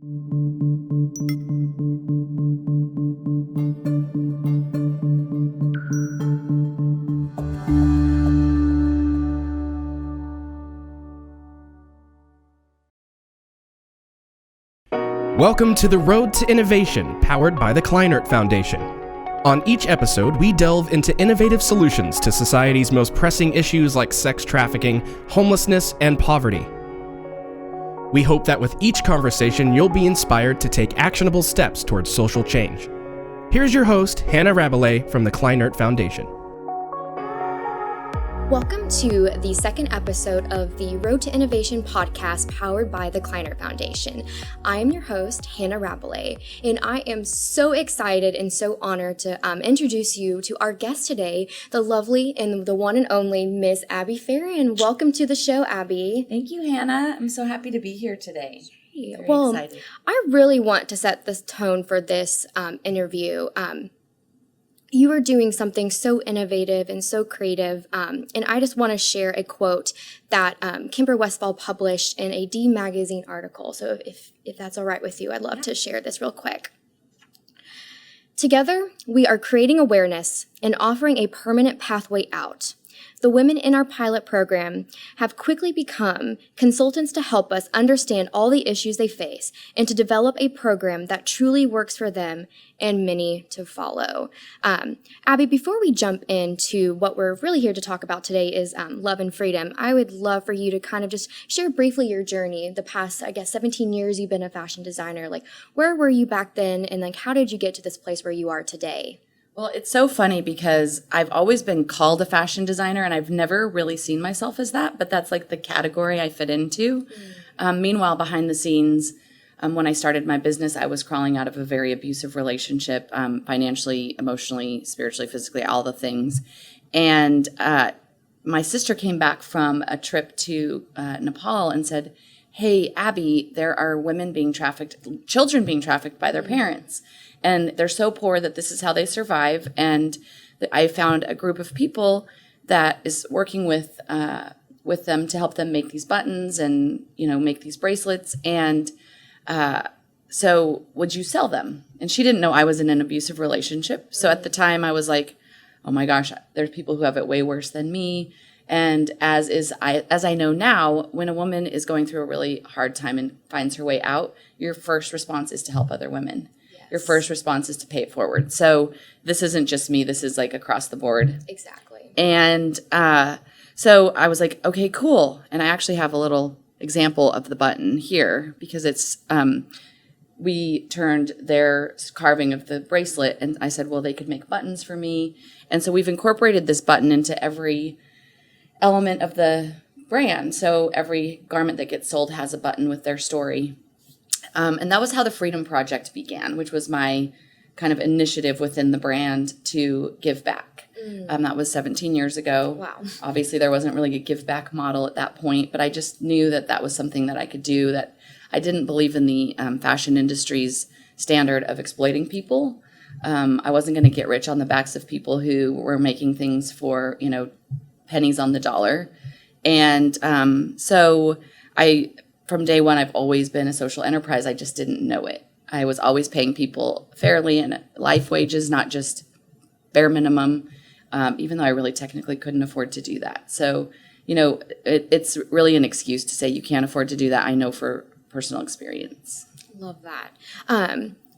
Welcome to The Road to Innovation, powered by the Kleinert Foundation. On each episode, we delve into innovative solutions to society's most pressing issues like sex trafficking, homelessness, and poverty. We hope that with each conversation, you'll be inspired to take actionable steps towards social change. Here's your host, Hannah Rabalais from the Kleinert Foundation. Welcome to the second episode of the Road to Innovation podcast powered by the Kleinert Foundation. I am your host, Hannah Rabalais, and I am so excited and so honored to introduce you to our guest today, the lovely and the one and only Miss Abi Ferrin. Welcome to the show, Abi. Thank you, Hannah. I'm so happy to be here today. Very well, excited. I really want to set the tone for this interview. You are doing something so innovative and so creative, and I just want to share a quote that Kimber Westphal published in a D Magazine article. So if that's all right with you, I'd love to share this real quick. Together, we are creating awareness and offering a permanent pathway out. The women in our pilot program have quickly become consultants to help us understand all the issues they face and to develop a program that truly works for them and many to follow. Abi, before we jump into what we're really here to talk about today is love and freedom, I would love for you to kind of just share briefly your journey, the past, 17 years you've been a fashion designer. Like, where were you back then, and how did you get to this place where you are today? Well, it's so funny because I've always been called a fashion designer and I've never really seen myself as that, but that's like the category I fit into. Meanwhile, behind the scenes, when I started my business, I was crawling out of a very abusive relationship, financially, emotionally, spiritually, physically, all the things. And my sister came back from a trip to Nepal and said, "Hey, Abi, there are women being trafficked, children being trafficked by their parents. And they're so poor that this is how they survive." And I found a group of people that is working with them to help them make these buttons and, make these bracelets. And so would you sell them? And she didn't know I was in an abusive relationship. So at the time I was like, oh my gosh, there's people who have it way worse than me. And as I know now, when a woman is going through a really hard time and finds her way out, your first response is to help other women. Your first response is to pay it forward. So this isn't just me. This is like across the board. Exactly. And so I was like, okay, cool. And I actually have a little example of the button here because it's we turned their carving of the bracelet, and I said, well, they could make buttons for me. And so we've incorporated this button into every element of the brand. So every garment that gets sold has a button with their story. And that was how the Freedom Project began, which was my kind of initiative within the brand to give back. That was 17 years ago. Wow. Obviously, there wasn't really a give back model at that point, but I just knew that that was something that I could do, that I didn't believe in the fashion industry's standard of exploiting people. I wasn't going to get rich on the backs of people who were making things for, pennies on the dollar. And so from day one, I've always been a social enterprise. I just didn't know it. I was always paying people fairly and life wages, not just bare minimum, even though I really technically couldn't afford to do that. So, it's really an excuse to say you can't afford to do that. I know for personal experience. Love that.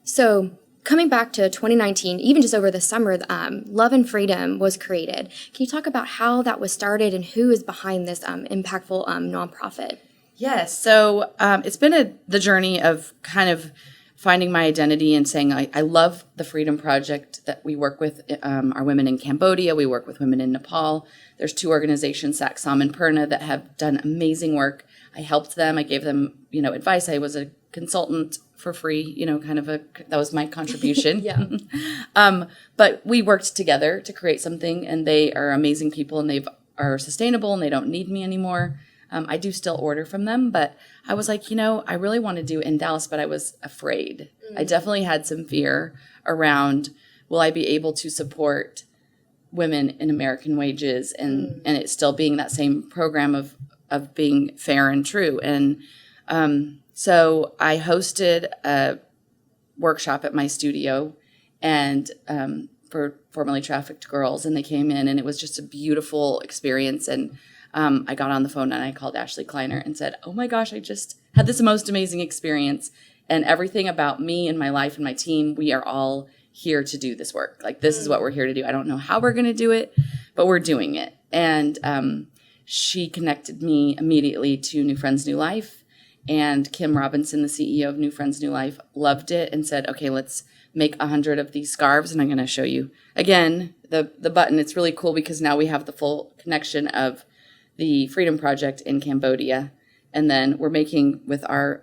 So coming back to 2019, even just over the summer, Love and Freedom was created. Can you talk about how that was started and who is behind this impactful nonprofit? Yes. So it's been the journey of kind of finding my identity and saying, I love the Freedom Project that we work with our women in Cambodia. We work with women in Nepal. There's 2 organizations, Saksam and Purna, that have done amazing work. I helped them. I gave them, advice. I was a consultant for free, that was my contribution. Yeah. But we worked together to create something, and they are amazing people, and they are sustainable, and they don't need me anymore. I do still order from them, but I was like, I really want to do it in Dallas, but I was afraid. I definitely had some fear around, will I be able to support women in American wages and it still being that same program of being fair and true. And So I hosted a workshop at my studio and for formerly trafficked girls, and they came in, and it was just a beautiful experience. And I got on the phone and I called Ashley Kleinert and said, oh my gosh, I just had this most amazing experience, and everything about me and my life and my team, we are all here to do this work. Like, this is what we're here to do. I don't know how we're going to do it, but we're doing it. And she connected me immediately to New Friends, New Life. And Kim Robinson, the CEO of New Friends, New Life, loved it and said, okay, let's make 100 of these scarves. And I'm going to show you, again, the button. It's really cool because now we have the full connection of the Freedom Project in Cambodia. And then we're making with our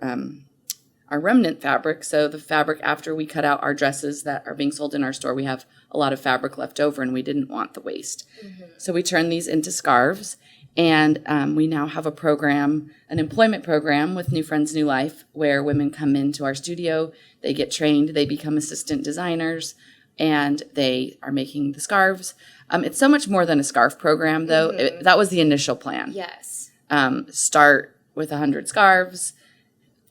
remnant fabric. So the fabric, after we cut out our dresses that are being sold in our store, we have a lot of fabric left over and we didn't want the waste. So we turned these into scarves. And we now have a program, an employment program with New Friends, New Life, where women come into our studio, they get trained, they become assistant designers, and they are making the scarves. It's so much more than a scarf program, though. That was the initial plan. Yes. Start with 100 scarves,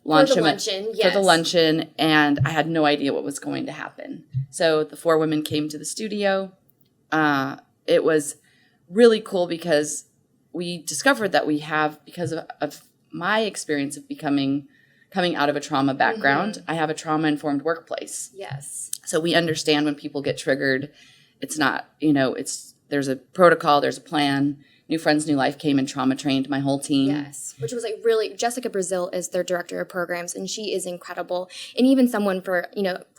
launch For the them luncheon, yes. for the luncheon, and I had no idea what was going to happen. So the 4 women came to the studio. It was really cool because we discovered that we have, because of my experience of coming out of a trauma background, I have a trauma-informed workplace. Yes. So we understand when people get triggered, it's not, there's a protocol, there's a plan. New Friends, New Life came and trauma trained my whole team. Yes, which was like really, Jessica Brazil is their director of programs, and she is incredible. And even someone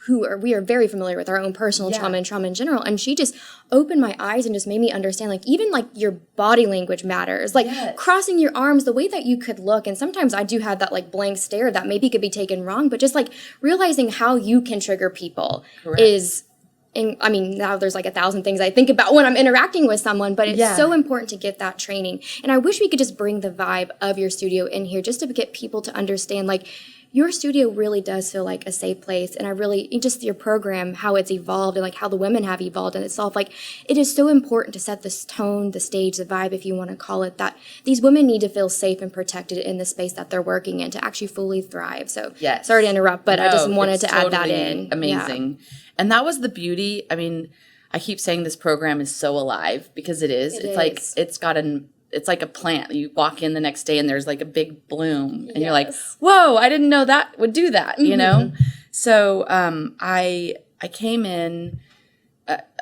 we are very familiar with our own personal trauma and trauma in general. And she just opened my eyes and just made me understand, like, even like your body language matters, like crossing your arms, the way that you could look. And sometimes I do have that like blank stare that maybe could be taken wrong, but just like realizing how you can trigger people is. And I mean, now there's like 1,000 things I think about when I'm interacting with someone, but it's so important to get that training. And I wish we could just bring the vibe of your studio in here just to get people to understand, like, your studio really does feel like a safe place. And I really, just your program, how it's evolved and like how the women have evolved in itself, like, it is so important to set this tone, the stage, the vibe, if you want to call it that. These women need to feel safe and protected in the space that they're working in to actually fully thrive. So sorry to interrupt, but I just wanted to add that in. Amazing. Yeah. And that was the beauty. I mean, I keep saying this program is so alive because it is. It's like, it's like a plant. You walk in the next day and there's like a big bloom and you're like, whoa, I didn't know that would do that, you know? So I came in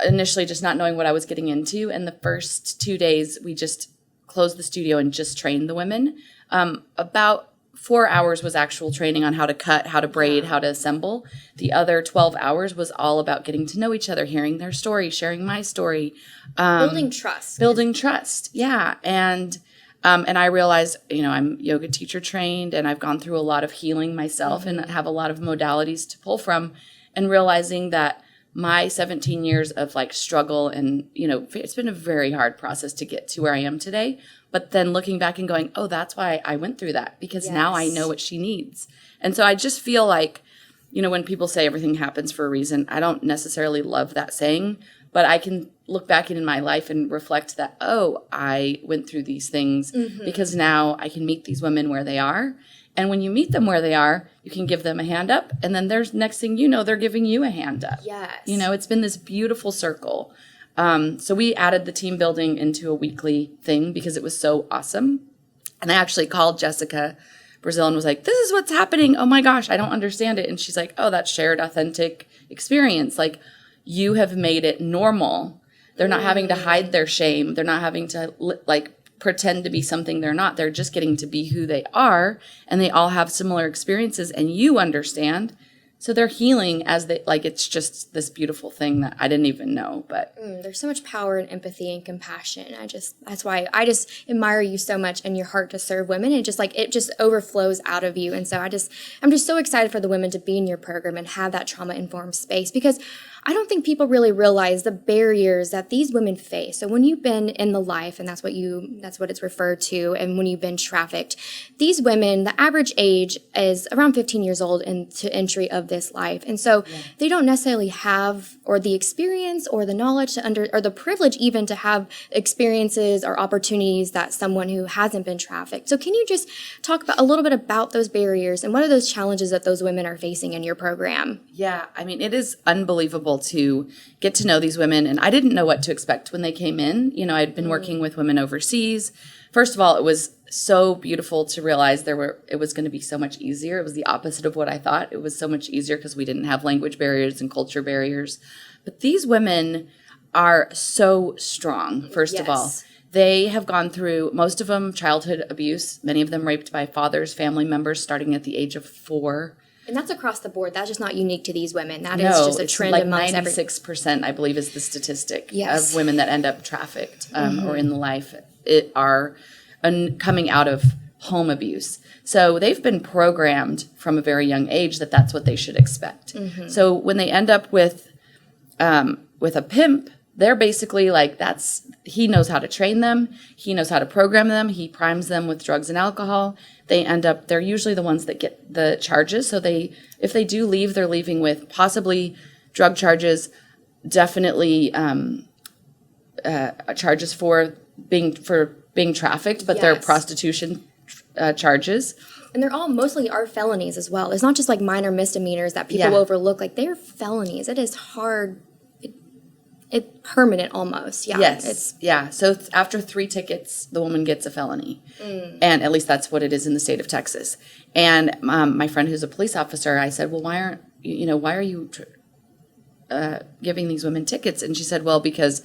initially just not knowing what I was getting into. And the first 2 days, we just closed the studio and just trained the women. About 4 hours was actual training on how to cut, how to braid, how to assemble. The other 12 hours was all about getting to know each other, hearing their story, sharing my story. Building trust. Yeah. And I realized, I'm yoga teacher trained and I've gone through a lot of healing myself and have a lot of modalities to pull from, and realizing that my 17 years of like struggle and, it's been a very hard process to get to where I am today. But then looking back and going, oh, that's why I went through that, because now I know what she needs. And so I just feel like, when people say everything happens for a reason, I don't necessarily love that saying, but I can look back in my life and reflect that, oh, I went through these things because now I can meet these women where they are. And when you meet them where they are, you can give them a hand up. And then there's next thing you know, they're giving you a hand up. Yes. It's been this beautiful circle. So we added the team building into a weekly thing because it was so awesome. And I actually called Jessica Brazil and was like, this is what's happening. Oh my gosh, I don't understand it. And she's like, oh, that's shared authentic experience. Like, you have made it normal. They're not having to hide their shame. They're not having to pretend to be something they're not. They're just getting to be who they are. And they all have similar experiences and you understand. So they're healing as they, it's just this beautiful thing that I didn't even know, but. There's so much power in empathy and compassion. That's why I just admire you so much and your heart to serve women. And it just overflows out of you. And so I'm just so excited for the women to be in your program and have that trauma-informed space, because I don't think people really realize the barriers that these women face. So when you've been in the life, and that's what it's referred to, and when you've been trafficked, these women, the average age is around 15 years old into entry of this life. And so they don't necessarily have or the experience or the knowledge or the privilege even to have experiences or opportunities that someone who hasn't been trafficked. So can you just talk about a little bit about those barriers and what are those challenges that those women are facing in your program? Yeah, I mean, it is unbelievable to get to know these women. And I didn't know what to expect when they came in. You know, I'd been working with women overseas. First of all, it was so beautiful to realize it was going to be so much easier. It was the opposite of what I thought. It was so much easier because we didn't have language barriers and culture barriers. But these women are so strong, first of all. They have gone through, most of them, childhood abuse, many of them raped by fathers, family members, starting at the age of 4. And that's across the board. That's just not unique to these women. That is just a trend amongst every... 96%, I believe, is the statistic of women that end up trafficked or in the life are coming out of home abuse. So they've been programmed from a very young age that that's what they should expect. So when they end up with a pimp, they're basically like, he knows how to train them. He knows how to program them. He primes them with drugs and alcohol. They're usually the ones that get the charges. So if they do leave, they're leaving with possibly drug charges, definitely charges for being trafficked, but they're prostitution charges. And they're all mostly are felonies as well. It's not just like minor misdemeanors that people overlook. Like they're felonies. It is hard. It's permanent almost. Yeah. Yes. So after 3 tickets, the woman gets a felony. And at least that's what it is in the state of Texas. And my friend who's a police officer, I said, well, why are you giving these women tickets? And she said, well, because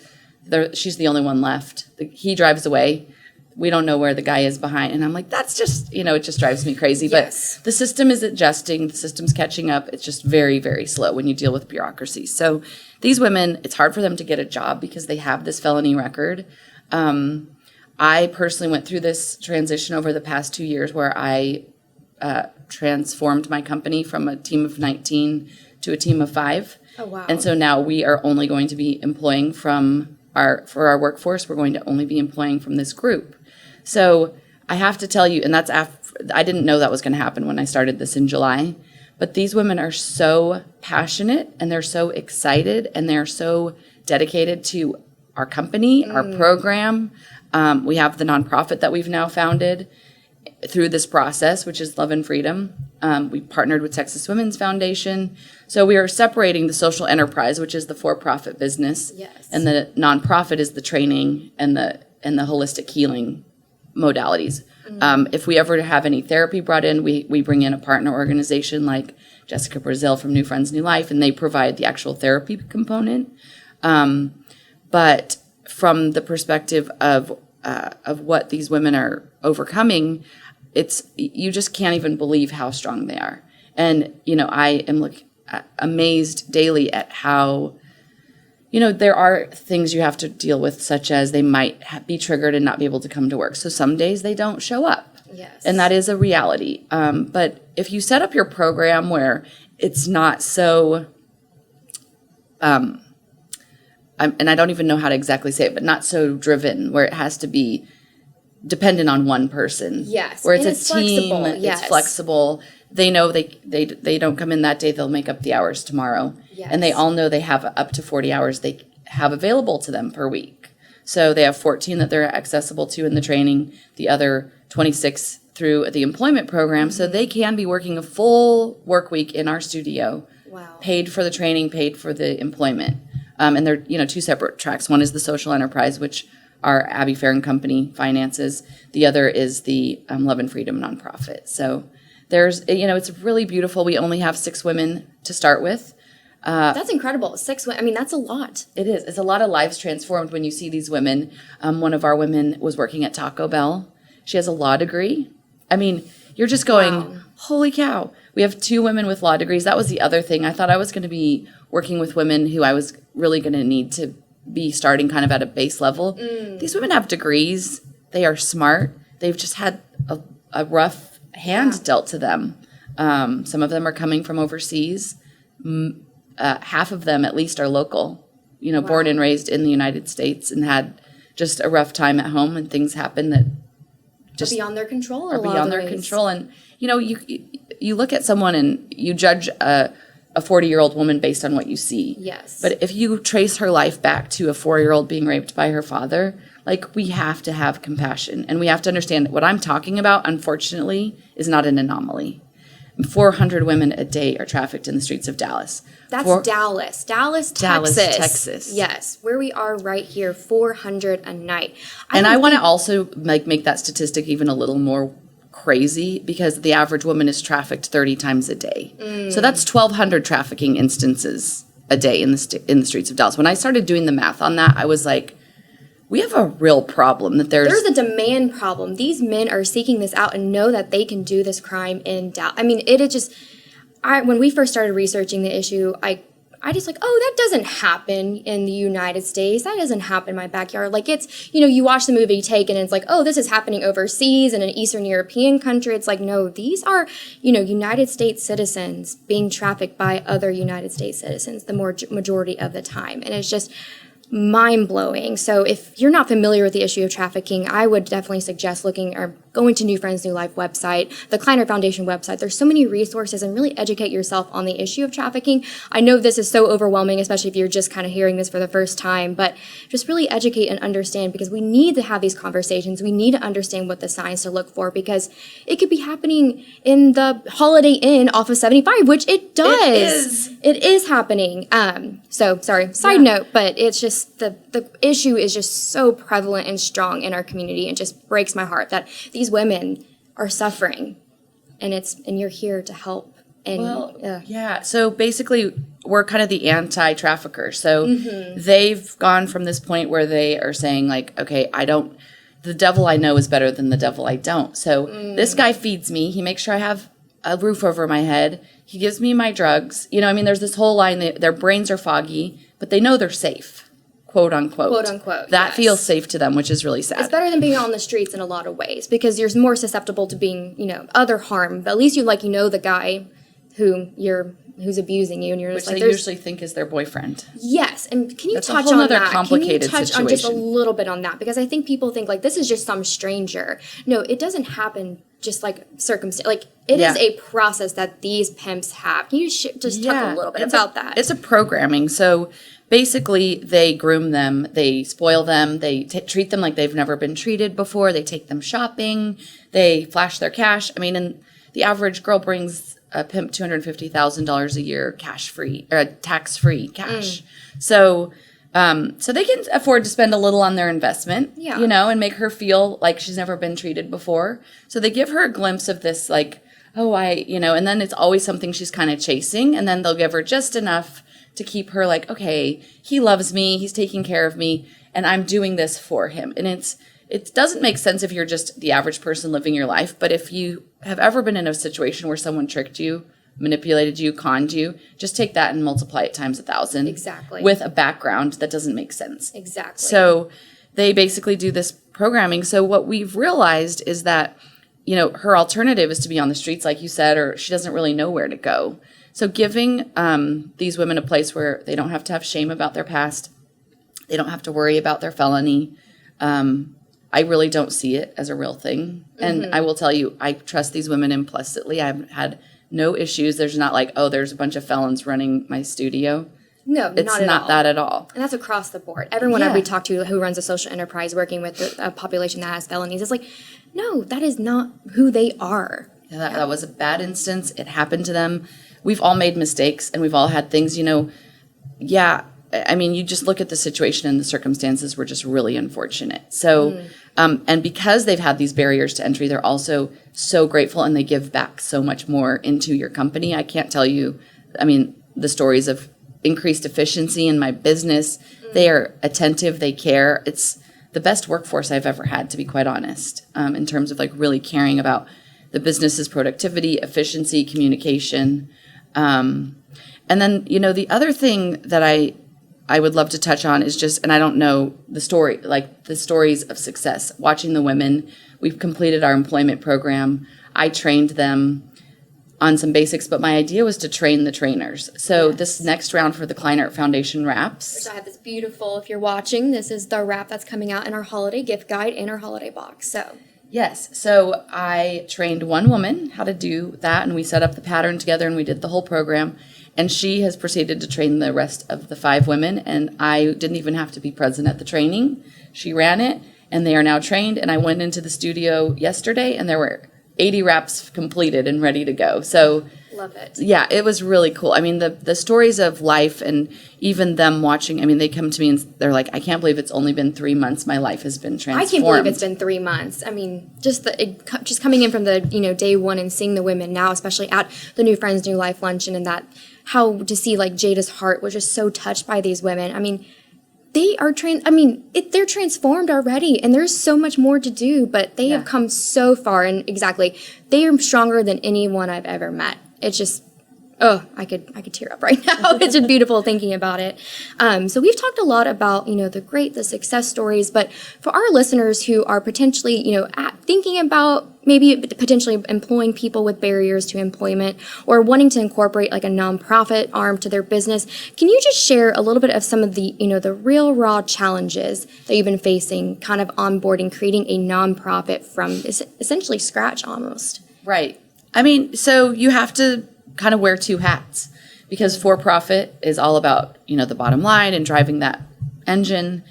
she's the only one left. He drives away. We don't know where the guy is behind. And I'm like, that's just, it just drives me crazy. But the system is adjusting. The system's catching up. It's just very, very slow when you deal with bureaucracy. So these women, it's hard for them to get a job because they have this felony record. I personally went through this transition over the past 2 years where I transformed my company from a team of 19 to a team of 5. Oh, wow. And so now we are only going to be employing for our workforce, we're going to only be employing from this group. So I have to tell you, and that's I didn't know that was going to happen when I started this in July, but these women are so passionate and they're so excited and they're so dedicated to our company, our program. We have the nonprofit that we've now founded through this process, which is Love and Freedom. We partnered with Texas Women's Foundation. So we are separating the social enterprise, which is the for-profit business, and the nonprofit is the training and the holistic healing modalities. If we ever have any therapy brought in, we bring in a partner organization like Jessica Brazil from New Friends, New Life, and they provide the actual therapy component. But from the perspective of what these women are overcoming, you just can't even believe how strong they are. And, I am amazed daily at how, there are things you have to deal with, such as they might be triggered and not be able to come to work. So some days they don't show up. Yes. And that is a reality. But if you set up your program where it's not so, and I don't even know how to exactly say it, but not so driven, where it has to be dependent on one person. Yes. Where it's and a team, flexible. it's flexible. They know they don't come in that day, they'll make up the hours tomorrow. Yes. And they all know they have up to 40 hours they have available to them per week. So they have 14 that they're accessible to in the training, the other 26 through the employment program. So they can be working a full work week in our studio, paid for the training, paid for the employment. And they're, 2 separate tracks. One is the social enterprise, which our Abi Ferrin company finances. The other is the Love and Freedom nonprofit. So there's, it's really beautiful. We only have 6 women to start with. That's incredible. 6 women. I mean, that's a lot. It is. It's a lot of lives transformed when you see these women. One of our women was working at Taco Bell. She has a law degree. I mean, you're just going, holy cow. We have 2 women with law degrees. That was the other thing. I thought I was going to be working with women who I was really going to need to be starting kind of at a base level. These women have degrees. They are smart. They've just had a rough hand dealt to them. Some of them are coming from overseas. half of them at least are local, born and raised in the United States and had just a rough time at home and things happen that just are beyond their control. Are beyond their control. And, you look at someone and you judge a 40-year-old woman based on what you see. Yes. But if you trace her life back to a 4-year-old being raped by her father, like, we have to have compassion. And we have to understand that what I'm talking about, unfortunately, is not an anomaly. 400 women a day are trafficked in the streets of Dallas. That's Dallas, Texas. Yes, where we are right here, 400 a night. I want to also make that statistic even a little more crazy, because the average woman is trafficked 30 times a day. So that's 1,200 trafficking instances a day in the streets of Dallas. When I started doing the math on that, I was like, we have a real problem that there's a demand problem. These men are seeking this out and know that they can do this crime in Dallas. I mean, when we first started researching the issue, I just that doesn't happen in the United States. That doesn't happen in my backyard. Like, it's, you watch the movie Taken and it's like, oh, this is happening overseas in an Eastern European country. It's like, no, these are, United States citizens being trafficked by other United States citizens the majority of the time. And it's just mind-blowing. So if you're not familiar with the issue of trafficking, I would definitely suggest going to New Friends, New Life website, the Kleinert Foundation website. There's so many resources, and really educate yourself on the issue of trafficking. I know this is so overwhelming, especially if you're just kind of hearing this for the first time, but just really educate and understand, because we need to have these conversations. We need to understand what the signs to look for, because it could be happening in the Holiday Inn off of 75, which it does. It is happening. Side note, but it's just the issue is just so prevalent and strong in our community, and just breaks my heart that these women are suffering, and you're here to help. And so basically we're kind of the anti-traffickers. So they've gone from this point where they are saying, like, okay, the devil I know is better than the devil I don't. So this guy feeds me, he makes sure I have a roof over my head, he gives me my drugs, there's this whole line, their brains are foggy, but they know they're safe. Quote unquote. Quote unquote. That feels safe to them, which is really sad. It's better than being on the streets in a lot of ways, because you're more susceptible to being, other harm. But at least the guy who's abusing you, and you're which just they usually think is their boyfriend. Yes, and can you That's touch a whole on other that? Complicated Can you touch situation. on just a little bit on that? Because I think people think this is just some stranger. No, it doesn't happen just circumstance. It is a process that these pimps have. Can you just talk a little bit about that? It's a programming. So basically, they groom them, they spoil them, they treat them like they've never been treated before, they take them shopping, they flash their cash. I mean, and the average girl brings a pimp $250,000 a year cash-free, or tax-free cash. So they can afford to spend a little on their investment, and make her feel like she's never been treated before. So they give her a glimpse of this, and then it's always something she's kind of chasing, and then they'll give her just enough to keep her like, okay, he loves me, he's taking care of me, and I'm doing this for him. And it doesn't make sense if you're just the average person living your life, but if you have ever been in a situation where someone tricked you, manipulated you, conned you, just take that and multiply it times 1,000. Exactly. With a background that doesn't make sense. Exactly. So they basically do this programming. So what we've realized is that, her alternative is to be on the streets, like you said, or she doesn't really know where to go. So giving these women a place where they don't have to have shame about their past, they don't have to worry about their felony. I really don't see it as a real thing. And I will tell you, I trust these women implicitly. I've had no issues. There's not there's a bunch of felons running my studio. No, it's not that at all. And that's across the board. Everyone we talk to who runs a social enterprise working with a population that has felonies is like, no, that is not who they are. Yeah, that was a bad instance. It happened to them. We've all made mistakes, and we've all had things, I mean, you just look at the situation and the circumstances were just really unfortunate. So, and because they've had these barriers to entry, they're also so grateful, and they give back so much more into your company. I can't tell you, the stories of increased efficiency in my business. They are attentive, they care. It's the best workforce I've ever had, to be quite honest, in terms of really caring about the business's productivity, efficiency, communication. And then, the other thing that I would love to touch on is just, and I don't know the story, the stories of success, watching the women. We've completed our employment program. I trained them. on some basics, but my idea was to train the trainers. So this next round for the Kleinert Foundation wraps. Which I have this beautiful, if you're watching, this is the wrap that's coming out in our holiday gift guide in our holiday box. So Yes. So I trained one woman how to do that, and we set up the pattern together, and we did the whole program. And she has proceeded to train the rest of the 5 women, and I didn't even have to be present at the training. She ran it, and they are now trained. And I went into the studio yesterday, and there were 80 wraps completed and ready to go. So love it. yeah, it was really cool. I mean, the stories of life, and even them watching, I mean, they come to me and they're like, I can't believe it's only been 3 months. My life has been transformed. I can't believe it's been 3 months. I mean, just coming in from the, day one and seeing the women now, especially at the New Friends, New Life luncheon, and that how to see like Jada's heart was just so touched by these women. I mean, they're transformed already, and there's so much more to do, but they have come so far, and exactly, they are stronger than anyone I've ever met. It's just, I could tear up right now. It's just beautiful thinking about it. So we've talked a lot about, the success stories, but for our listeners who are potentially, thinking about maybe potentially employing people with barriers to employment or wanting to incorporate like a nonprofit arm to their business, can you just share a little bit of some of the, the real raw challenges that you've been facing kind of onboarding, creating a nonprofit from essentially scratch almost? Right. I mean, so you have to kind of wear 2 hats, because for-profit is all about, the bottom line and driving that engine.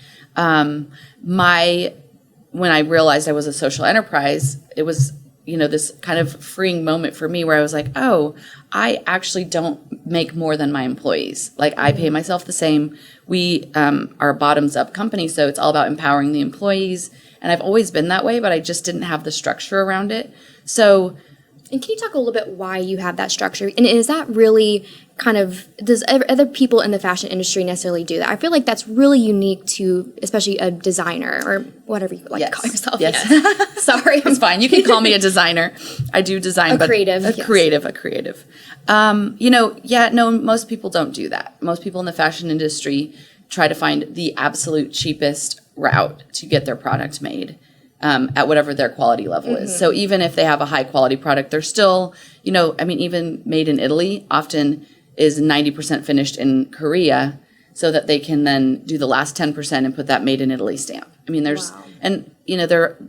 When I realized I was a social enterprise, it was, this kind of freeing moment for me where I was like, oh, I actually don't make more than my employees. Like, I pay myself the same. We are a bottoms-up company, so it's all about empowering the employees. And I've always been that way, but I just didn't have the structure around it. And can you talk a little bit why you have that structure? And is that really does other people in the fashion industry necessarily do that? I feel like that's really unique to, especially a designer or whatever you like to call yourself. Yes. Sorry. It's fine. You can call me a designer. I do design. A creative. Most people don't do that. Most people in the fashion industry try to find the absolute cheapest route to get their product made. At whatever their quality level is. So even if they have a high quality product, they're still, even made in Italy often is 90% finished in Korea, so that they can then do the last 10% and put that made in Italy stamp. I mean,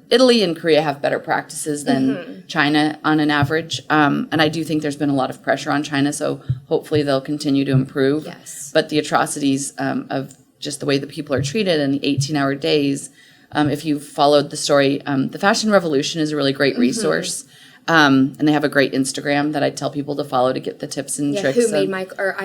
Italy and Korea have better practices than China on an average. And I do think there's been a lot of pressure on China, so hopefully they'll continue to improve. Yes. But the atrocities of just the way that people are treated and the 18-hour days. If you've followed the story, the Fashion Revolution is a really great resource. And they have a great Instagram that I tell people to follow to get the tips and tricks. I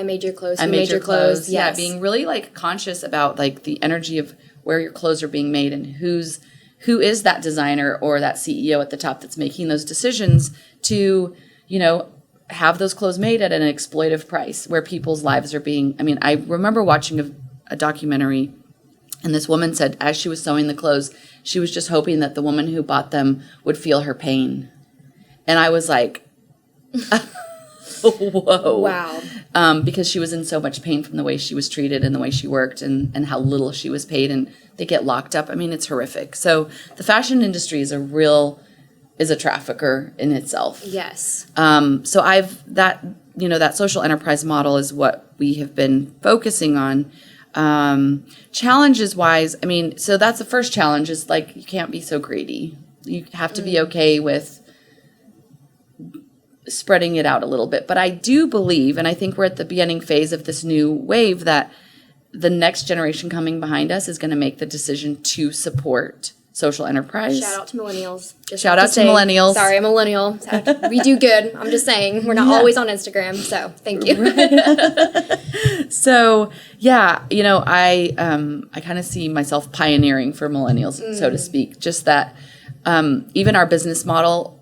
made your clothes. I made your clothes. Yes. Yeah, being really conscious about the energy of where your clothes are being made and who is that designer or that CEO at the top that's making those decisions to, have those clothes made at an exploitive price where people's lives are being. I mean, I remember watching a documentary. And this woman said, as she was sewing the clothes, she was just hoping that the woman who bought them would feel her pain. And I was like, whoa. Wow. Because she was in so much pain from the way she was treated and the way she worked and how little she was paid. And they get locked up. I mean, it's horrific. So the fashion industry is a trafficker in itself. Yes. So that social enterprise model is what we have been focusing on. Challenges wise, I mean, so that's the first challenge is you can't be so greedy. You have to be okay with spreading it out a little bit. But I do believe, and I think we're at the beginning phase of this new wave, that the next generation coming behind us is going to make the decision to support social enterprise. Shout out to millennials. Shout out to millennials. Sorry, I'm a millennial. We do good. I'm just saying. We're not always on Instagram, so thank you. So, I kind of see myself pioneering for millennials, so to speak. Just that even our business model,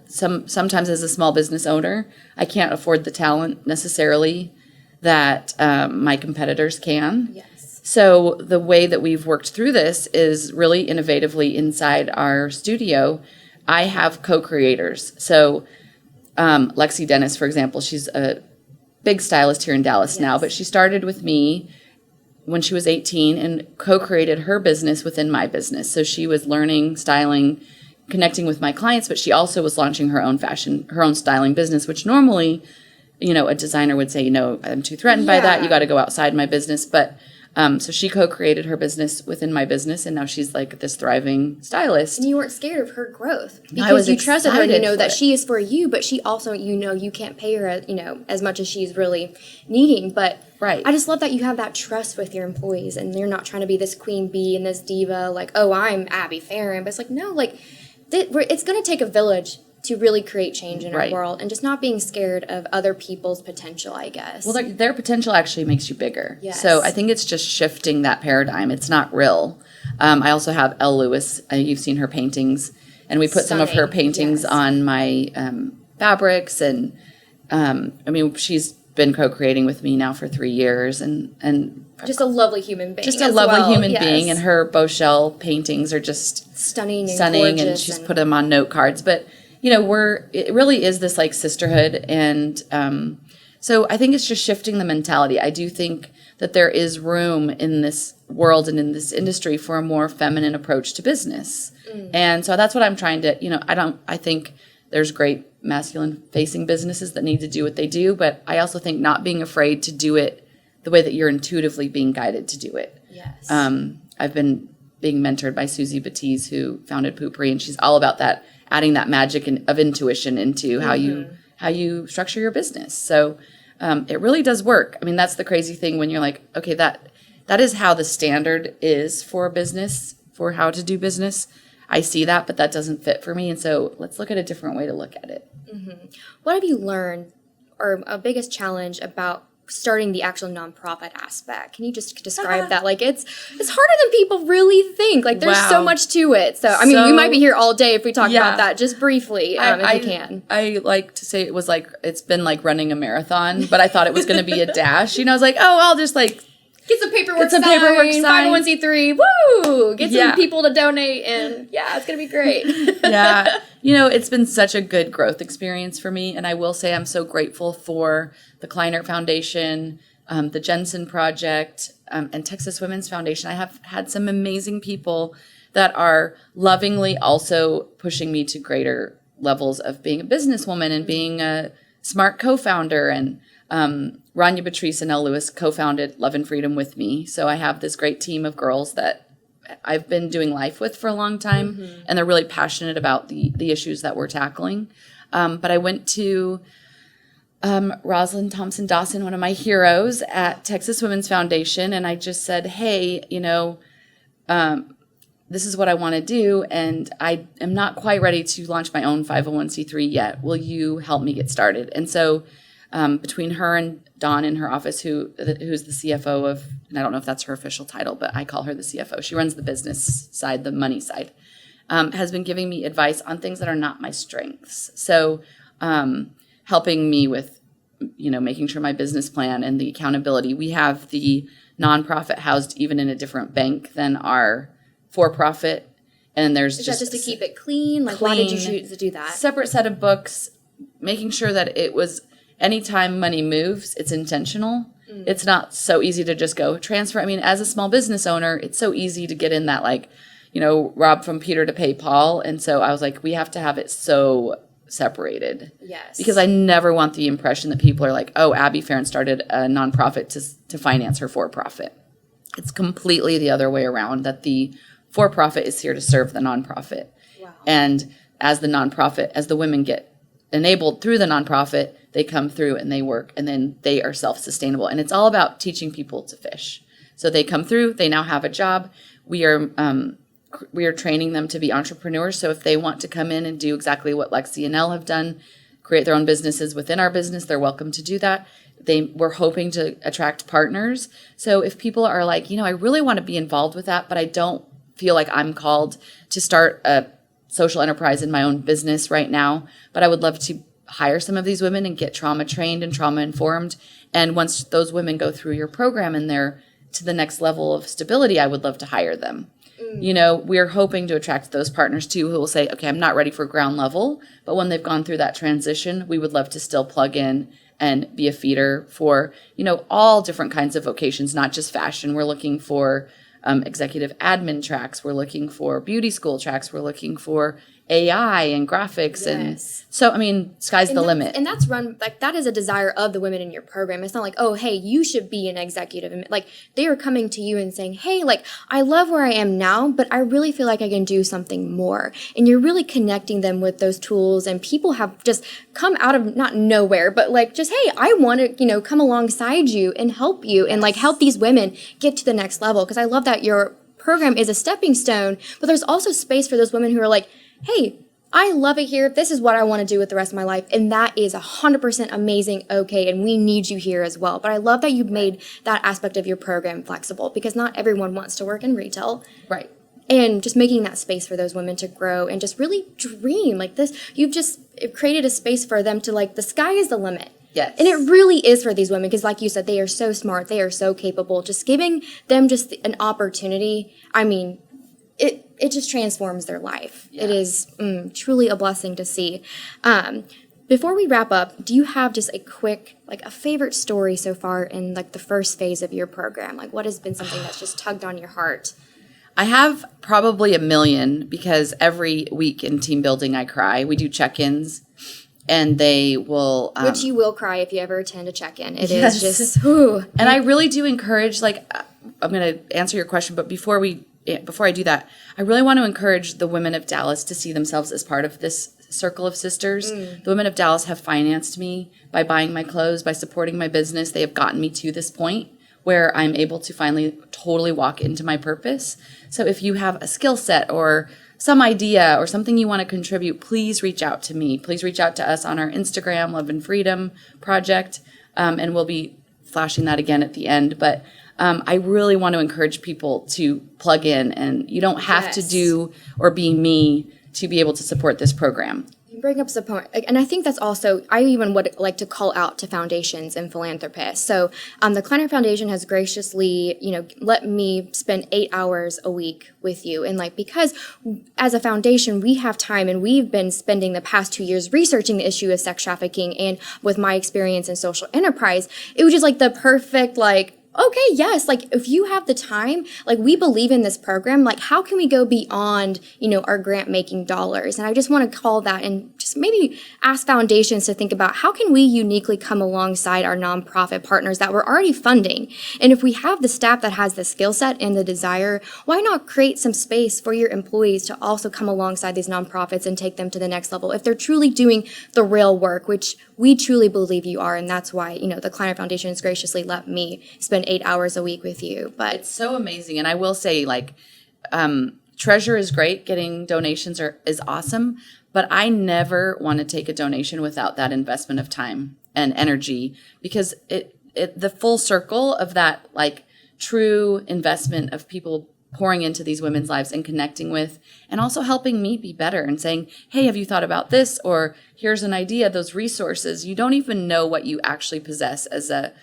sometimes as a small business owner, I can't afford the talent necessarily that my competitors can. Yes. So the way that we've worked through this is really innovatively inside our studio. I have co-creators. So Lexi Dennis, for example, she's a big stylist here in Dallas now, but she started with me when she was 18 and co-created her business within my business. So she was learning styling, connecting with my clients, but she also was launching her own styling business, which normally, a designer would say, I'm too threatened by that. You got to go outside my business. But so she co-created her business within my business, and now she's like this thriving stylist. And you weren't scared of her growth because you trusted her, and you know that it. she is for you, but she also, you can't pay her, as much as she's really needing. But right. I just love that you have that trust with your employees, and they're not trying to be this queen bee and this diva, like, oh, I'm Abi Ferrin. But it's like, no, like, it's going to take a village to really create change in our world, and just not being scared of other people's potential, I guess. Well, their potential actually makes you bigger. Yes. So I think it's just shifting that paradigm. It's not real. I also have Elle Lewis. You've seen her paintings, and we put some of her paintings on my fabrics. And she's been co-creating with me now for 3 years, and just a lovely human being. Just a lovely human being, and her Bochelle paintings are just stunning, and she's put them on note cards. But it really is this like sisterhood. And so I think it's just shifting the mentality. I do think that there is room in this world and in this industry for a more feminine approach to business. And so that's what I'm trying to, I think there's great masculine facing businesses that need to do what they do, but I also think not being afraid to do it the way that you're intuitively being guided to do it. Yes. I've been being mentored by Susie Batiste, who founded Poopery, and she's all about that, adding that magic of intuition into how you structure your business. So it really does work. I mean, that's the crazy thing when you're like, okay, that is how the standard is for business, for how to do business. I see that, but that doesn't fit for me. And so let's look at a different way to look at it. Mm-hmm. What have you learned, or a biggest challenge about starting the actual nonprofit aspect? Can you just describe that? Like, it's harder than people really think. Like, there's so much to it. So, I mean, we might be here all day if we talk about that just briefly, if you can. I like to say it's been like running a marathon, but I thought it was going to be a dash. I was like, oh, I'll just like get some paperwork signed, 501c3, woo! Get some people to donate, and it's going to be great. Yeah. It's been such a good growth experience for me, and I will say I'm so grateful for the Kleinert Foundation, the Jensen Project, and Texas Women's Foundation. I have had some amazing people that are lovingly also pushing me to greater levels of being a businesswoman and being a smart co-founder. And Rania Patrice and Elle Lewis co-founded Love and Freedom with me. So I have this great team of girls that I've been doing life with for a long time, and they're really passionate about the issues that we're tackling. But I went to Rosalind Thompson Dawson, one of my heroes at Texas Women's Foundation, and I just said, hey, this is what I want to do, and I am not quite ready to launch my own 501c3 yet. Will you help me get started? And so between her and Dawn in her office, who's the CFO of, and I don't know if that's her official title, but I call her the CFO. She runs the business side, the money side, has been giving me advice on things that are not my strengths. So helping me with, making sure my business plan and the accountability. We have the nonprofit housed even in a different bank than our for-profit. And there's Is that just to keep it clean? Like, why did you choose to do that? Separate set of books, making sure that it was, anytime money moves, it's intentional. It's not so easy to just go transfer. I mean, as a small business owner, it's so easy to get in that, like, rob from Peter to pay Paul. And so I was like, we have to have it so separated. Yes. Because I never want the impression that people are like, oh, Abi Ferrin started a nonprofit to finance her for-profit. It's completely the other way around, that the for-profit is here to serve the nonprofit. Wow. And as the women get enabled through the nonprofit, they come through and they work, and then they are self-sustainable. And it's all about teaching people to fish. So they come through, they now have a job. We are training them to be entrepreneurs. So if they want to come in and do exactly what Lexi and Elle have done, create their own businesses within our business, they're welcome to do that. We're hoping to attract partners. So if people are like, I really want to be involved with that, but I don't feel like I'm called to start a social enterprise in my own business right now, but I would love to hire some of these women and get trauma trained and trauma informed. And once those women go through your program and they're to the next level of stability, I would love to hire them. We're hoping to attract those partners too, who will say, okay, I'm not ready for ground level, but when they've gone through that transition, we would love to still plug in and be a feeder for, all different kinds of vocations, not just fashion. We're looking for executive admin tracks. We're looking for beauty school tracks. We're looking for AI and graphics. And so, I mean, sky's the limit. And that's run, like, that is a desire of the women in your program. It's not like, oh, hey, you should be an executive. Like, they are coming to you and saying, hey, like, I love where I am now, but I really feel like I can do something more. And you're really connecting them with those tools. And people have just come out of not nowhere, but like, just, hey, I want to, you know, come alongside you and help you and like help these women get to the next level. Because I love that your program is a stepping stone, but there's also space for those women who are like, hey, I love it here. This is what I want to do with the rest of my life. And that is 100% amazing. Okay. And we need you here as well. But I love that you've made that aspect of your program flexible, because not everyone wants to work in retail. Right. And just making that space for those women to grow and just really dream like this. You've just created a space for them to, like, the sky is the limit. Yes. And it really is for these women, because like you said, they are so smart. They are so capable. Just giving them just an opportunity. I mean, it just transforms their life. Yeah. It is truly a blessing to see. Before we wrap up, do you have just a quick, like, a favorite story so far in, like, the first phase of your program? Like, what has been something that's just tugged on your heart? I have probably a million, because every week in team building I cry. We do check-ins. And they will... which you will cry if you ever attend a check-in. It is just... Whew. And I really do encourage, like, I'm going to answer your question, but before I do that, I really want to encourage the women of Dallas to see themselves as part of this circle of sisters. The women of Dallas have financed me by buying my clothes, by supporting my business. They have gotten me to this point where I'm able to finally totally walk into my purpose. So if you have a skill set or some idea or something you want to contribute, please reach out to me. Please reach out to us on our Instagram, Love and Freedom Project, and we'll be flashing that again at the end. But I really want to encourage people to plug in, and you don't have to do or be me to be able to support this program. You bring up the point, and I think that's also, I even would like to call out to foundations and philanthropists. So the Kleinert Foundation has graciously, let me spend 8 hours a week with you. And like, because as a foundation, we have time, and we've been spending the past 2 years researching the issue of sex trafficking, and with my experience in social enterprise, it was just like the perfect, like, okay, yes, like, if you have the time, like, we believe in this program, like, how can we go beyond, our grant-making dollars? And I just want to call that and just maybe ask foundations to think about how can we uniquely come alongside our nonprofit partners that we're already funding? And if we have the staff that has the skill set and the desire, why not create some space for your employees to also come alongside these nonprofits and take them to the next level if they're truly doing the real work, which we truly believe you are. And that's why, the Kleinert Foundation has graciously let me spend 8 hours a week with you. But it's so amazing. And I will say, like, Treasure is great. Getting donations is awesome. But I never want to take a donation without that investment of time and energy, because the full circle of that, like, true investment of people pouring into these women's lives and connecting with, and also helping me be better and saying, hey, have you thought about this? Or here's an idea, those resources. You don't even know what you actually possess as a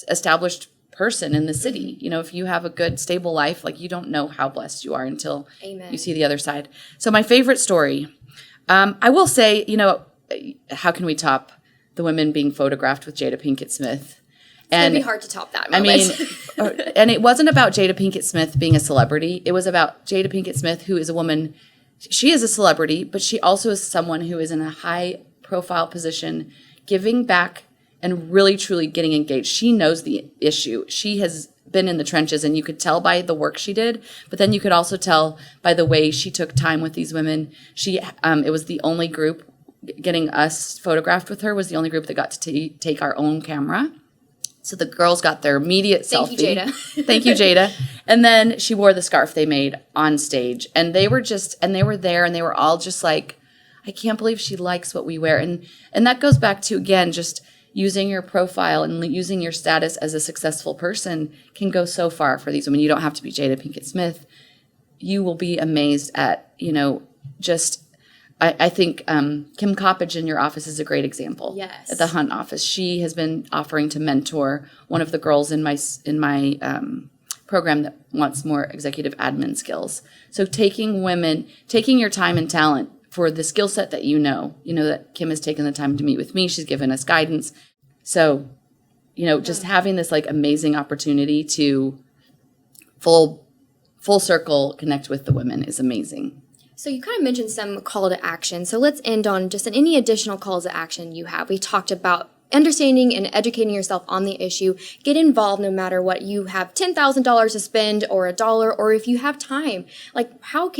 established person in the city. If you have a good, stable life, like, you don't know how blessed you are until Amen. You see the other side. So my favorite story, I will say, how can we top the women being photographed with Jada Pinkett Smith? It's going to be hard to top that moment. And it wasn't about Jada Pinkett Smith being a celebrity. It was about Jada Pinkett Smith, who is a woman. She is a celebrity, but she also is someone who is in a high-profile position, giving back and really, truly getting engaged. She knows the issue. She has been in the trenches, and you could tell by the work she did, but then you could also tell by the way she took time with these women. It was the only group, getting us photographed with her was the only group that got to take our own camera. So the girls got their immediate selfie. Thank you, Jada. Thank you, Jada. And then she wore the scarf they made on stage. And they were there, and they were all just like, I can't believe she likes what we wear. And that goes back to, again, just using your profile and using your status as a successful person can go so far for these women. You don't have to be Jada Pinkett Smith. You will be amazed at, I think Kim Coppage in your office is a great example. Yes. At the Hunt office, she has been offering to mentor one of the girls in my program that wants more executive admin skills. So taking your time and talent for the skill set that that Kim has taken the time to meet with me. She's given us guidance. So, just having this, like, amazing opportunity to full circle connect with the women is amazing. So you kind of mentioned some call to action. So let's end on just any additional calls to action you have. We talked about understanding and educating yourself on the issue. Get involved no matter what. You have $10,000 to spend or $1, or if you have time. Like,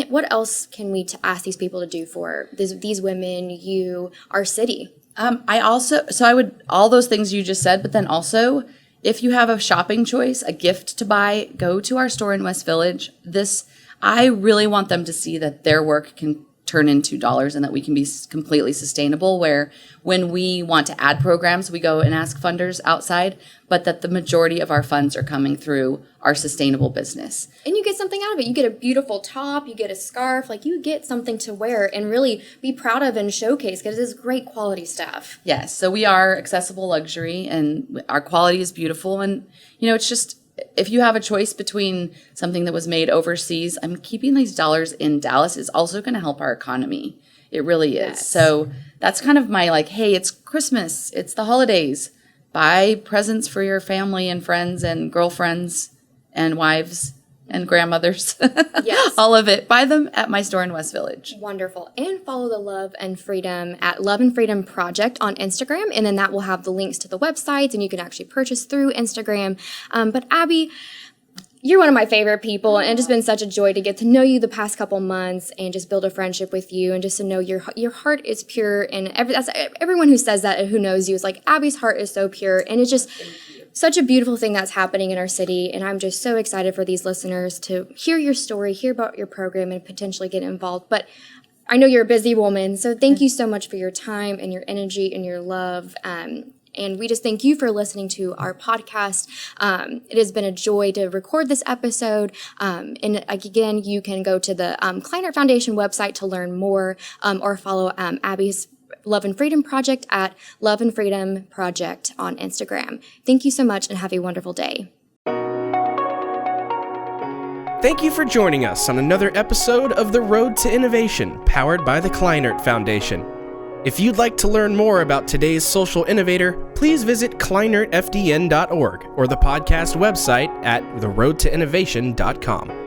what else can we ask these people to do for these women, you, our city? I would, all those things you just said, but then also, if you have a shopping choice, a gift to buy, go to our store in West Village. I really want them to see that their work can turn into dollars and that we can be completely sustainable, where when we want to add programs, we go and ask funders outside, but that the majority of our funds are coming through our sustainable business. And you get something out of it. You get a beautiful top, you get a scarf, like you get something to wear and really be proud of and showcase, because it is great quality stuff. Yes, so we are accessible luxury and our quality is beautiful. And, it's just, if you have a choice between something that was made overseas, keeping these dollars in Dallas is also going to help our economy. It really is. Yes. So that's kind of my hey, it's Christmas, it's the holidays. Buy presents for your family and friends and girlfriends and wives and grandmothers. Yes. All of it. Buy them at my store in West Village. Wonderful. And follow the Love and Freedom at Love and Freedom Project on Instagram. And then that will have the links to the websites and you can actually purchase through Instagram. But Abby, you're one of my favorite people, and it's just been such a joy to get to know you the past couple months and just build a friendship with you, and just to know your heart is pure. And everyone who says that and who knows you is like, Abby's heart is so pure, and it's just such a beautiful thing that's happening in our city. And I'm just so excited for these listeners to hear your story, hear about your program, and potentially get involved. But I know you're a busy woman, so thank you so much for your time and your energy and your love. And we just thank you for listening to our podcast. It has been a joy to record this episode. And again, you can go to the Kleinert Foundation website to learn more, or follow Abby's Love and Freedom Project at Love and Freedom Project on Instagram. Thank you so much and have a wonderful day. Thank you for joining us on another episode of The Road to Innovation, powered by the Kleinert Foundation. If you'd like to learn more about today's social innovator, please visit kleinertfdn.org or the podcast website at theroadtoinnovation.com.